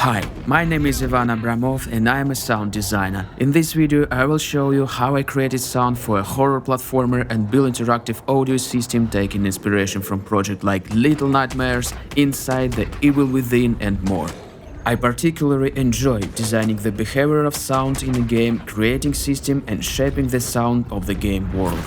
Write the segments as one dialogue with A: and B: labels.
A: Hi, my name is Abramov and I am a sound designer. In this video I will show you how I created sound for a horror platformer and build interactive audio system taking inspiration from projects like Little Nightmares, Inside, The Evil Within and more. I particularly enjoy designing the behavior of sound in a game, creating system and shaping the sound of the game world.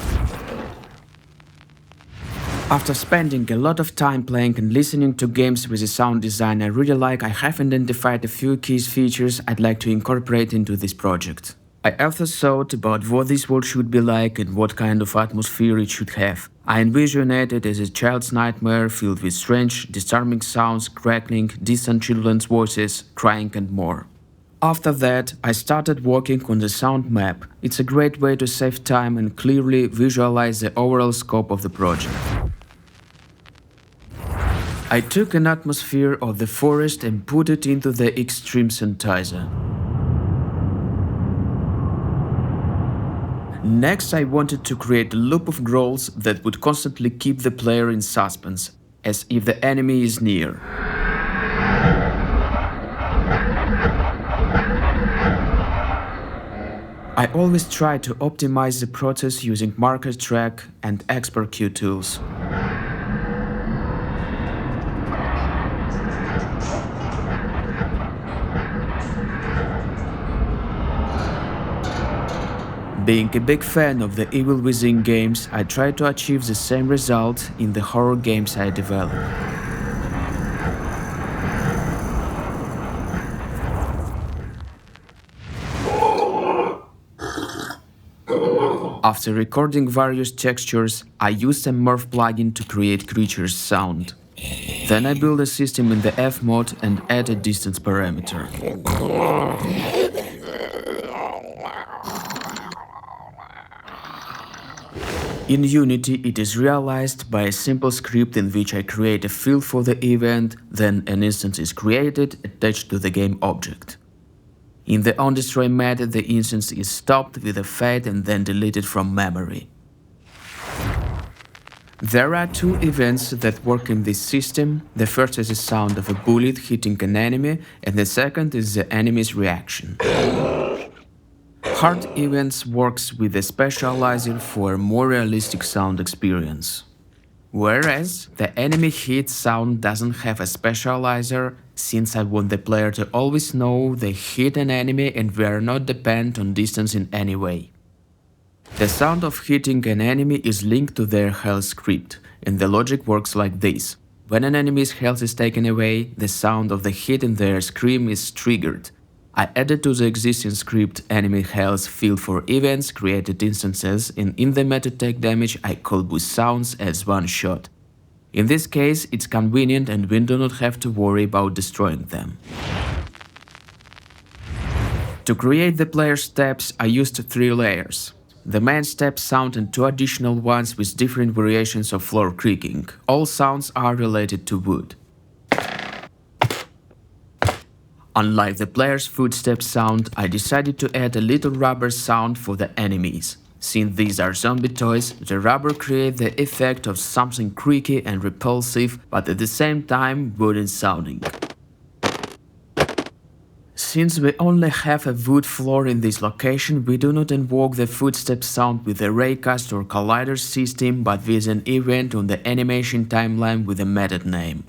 A: After spending a lot of time playing and listening to games with a sound design I have identified a few key features I'd like to incorporate into this project. I also thought about what this world should be like and what kind of atmosphere it should have. I envisioned it as a child's nightmare filled with strange, disturbing sounds, crackling, distant children's voices, crying and more. After that, I started working on the sound map. It's a great way to save time and clearly visualize the overall scope of the project. I took an atmosphere of the forest and put it into the extreme synthesizer. Next, I wanted to create a loop of growls that would constantly keep the player in suspense, as if the enemy is near. I always try to optimize the process using marker track and expert Q tools. Being a big fan of the Evil Within games, I try to achieve the same result in the horror games I develop. After recording various textures, I used a morph plugin to create creatures' sound. Then I built a system in the Fmod and added distance parameter. In Unity, it is realized by a simple script in which I create a field for the event, then an instance is created attached to the game object. In the onDestroy method, the instance is stopped with a fade and then deleted from memory. There are two events that work in this system. The first is the sound of a bullet hitting an enemy, and the second is the enemy's reaction. Hard events works with a specializer for a more realistic sound experience. Whereas the enemy hit sound doesn't have a specializer, since I want the player to always know they hit an enemy and we are not dependent on distance in any way. The sound of hitting an enemy is linked to their health script, and the logic works like this. When an enemy's health is taken away, the sound of the hit in their scream is triggered. I added to the existing script enemy health field for events, created instances, and in the method take damage I call boost sounds as one shot. In this case, it's convenient and we do not have to worry about destroying them. To create the player steps, I used 3 layers. The main step sound and 2 additional ones with different variations of floor creaking. All sounds are related to wood. Unlike the player's footstep sound, I decided to add a little rubber sound for the enemies. Since these are zombie toys, the rubber creates the effect of something creaky and repulsive, but at the same time wooden sounding. Since we only have a wood floor in this location, we do not invoke the footstep sound with a raycast or collider system, but with an event on the animation timeline with a method name.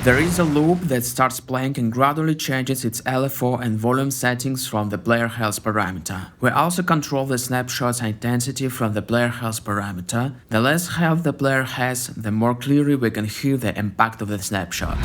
A: There is a loop that starts playing and gradually changes its LFO and volume settings from the player health parameter. We also control the snapshot's intensity from the player health parameter. The less health the player has, the more clearly we can hear the impact of the snapshot.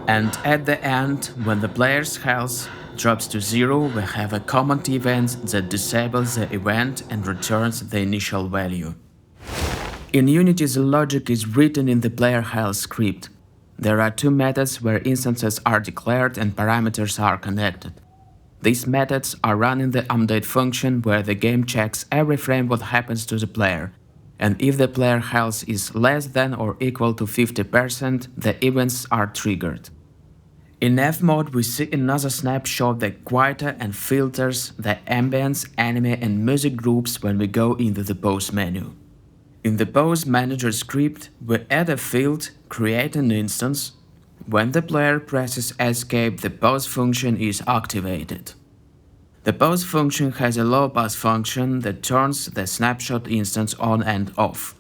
A: And at the end, when the player's health drops to 0, we have a command event that disables the event and returns the initial value. In Unity, the logic is written in the player health script. There are 2 methods where instances are declared and parameters are connected. These methods are run in the update function where the game checks every frame what happens to the player. And if the player health is less than or equal to 50%, the events are triggered. In Fmod, we see another snapshot that quieter and filters the ambience, anime and music groups when we go into the pause menu. In the pause manager script, we add a field, create an instance. When the player presses escape, the pause function is activated. The pause function has a low pass function that turns the snapshot instance on and off.